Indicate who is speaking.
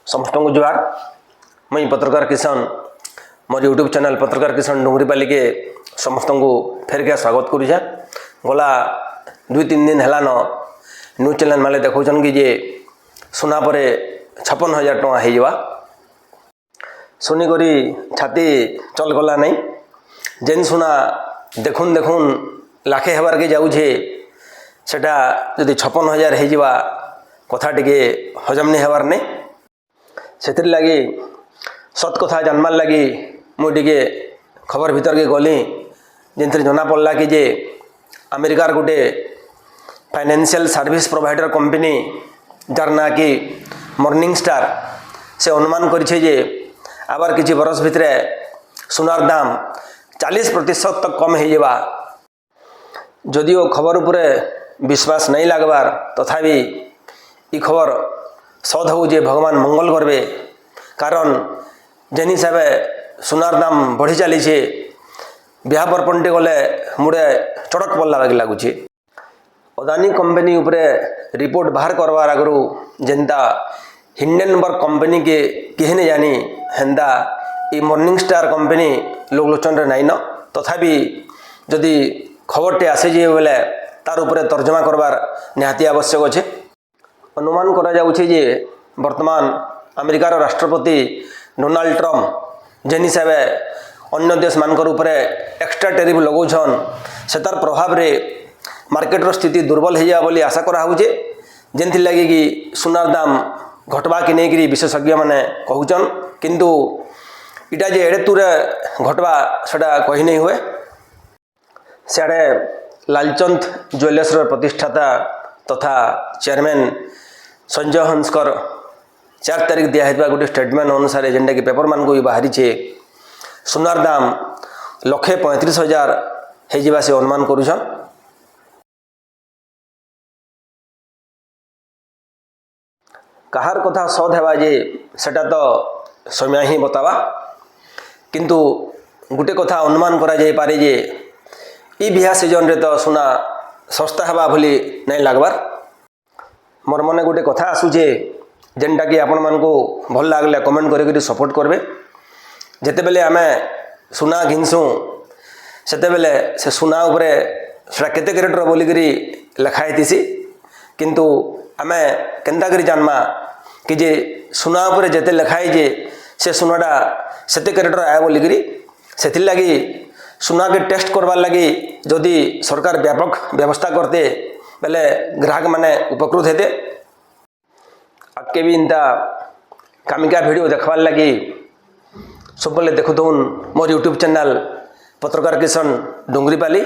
Speaker 1: समस्त को जुआर मुई पत्रकार किशन मोर यूट्यूब चैनल पत्रकार किशन डुंगरीपाली के समस्त को फेर के स्वागत करुछे। गला 2-3 दिन हेलान न्यूज चैनल माले देखौछन कि जे सुना परे 56,000 टଙ୍କା ହେଇଯିବା। सुनिकरी छाती चल गला नहीं। जेन सुना देखुन देखुन लाखे हेबार के जाऊे सेटा जदि 56,000 ହେଇଯିବା कथा टिके हजम नहीं हेबार नहीं। से लगी सत कथा जानमार लगी मुझे खबर भीतर के गली जिन जना पड़ा कि जे अमेरिकार गोटे financial service provider company jar ना कि मॉर्निंग स्टार से अनुमान करे आबार किसी बरस भितर सुनार दाम 40% तक कम हो। जदिओ खबर उपरे विश्वास नहीं लगबार तथापि ई खबर सद हो जे भगवान मंगल करबे। कारण जेन हिसाब सुनार दाम बढ़ी चली ब्याह पर्पणटे गले मुड़े चड़क पड़ला लगुच। अदानी कंपनी उपरे रिपोर्ट बाहर करवार आगु जेनता हिंडनबर्ग कंपनी के किहे नहीं जानी हेन्दा ये मॉर्निंग स्टार कंपनी लोक लोचन रे नाइन। तथापि जदि खबरटे आसीजे बेले तार उपरे तर्जमा करवार निहाती आवश्यक अच्छे। अनुमान करा जाउछे जे वर्तमान अमेरिकार राष्ट्रपति डोनाल्ड ट्रम्प जेन हिसाब अन्य देश मानकर उपरे एक्स्ट्रा टेरिफ लगौछन से तार प्रभाव रे मार्केटर स्थिति दुर्बल हो जाए बोली आशा करा होचे। जेनथि लगी कि सुनार दाम घटवा कि नहीं विशेषज्ञ माने कहउछन किंतु इटा जे एड़े तुरे घटवा सेटा कही नहीं हुए। सियाड़े लालचंद ज्वेलर्स प्रतिष्ठाता तथा चेयरमैन संजय हंसकर 4 तारीख दिया गोटे स्टेटमेंट अनुसार जेनटा कि पेपर मान को भी बाहरी सुनार दाम 1,35,000 हो से अनुमान करुछन। कहार कथा सद हेबा जे सेटा तो समय ही बतावा किंतु गोटे कथा अनुमान करा जाई पारे जे ई बिहा सीजन रे तो सुना सस्ता हेबा भली नहीं लगबार। मोर मने गोटे कथा आसुचे जेनटा कि आपण मान को भल लागले कमेंट करके सपोर्ट करबे। जेते बेले आमे सुना घिनसु सेते बेले से सुना उपरे सेटा केते कैरेट बोलिकरी लिखाई थीसी किंतु आमे केंता करी जानमा कि जे सुना उपरे जेते लिखाई जे से सुनाटा सेते कैरेट आए बोलिकरी। सेथिर लगी सुना के टेस्ट करवार लगी जदि सरकार व्यापक व्यवस्था करते बेले ग्राहक माने उपकृत हेते। आगे भी इंता कामिका वीडियो देखवार लगी सब बेले देखुन मोर यूट्यूब चैनल पत्रकार किशन डुंगरीपाली।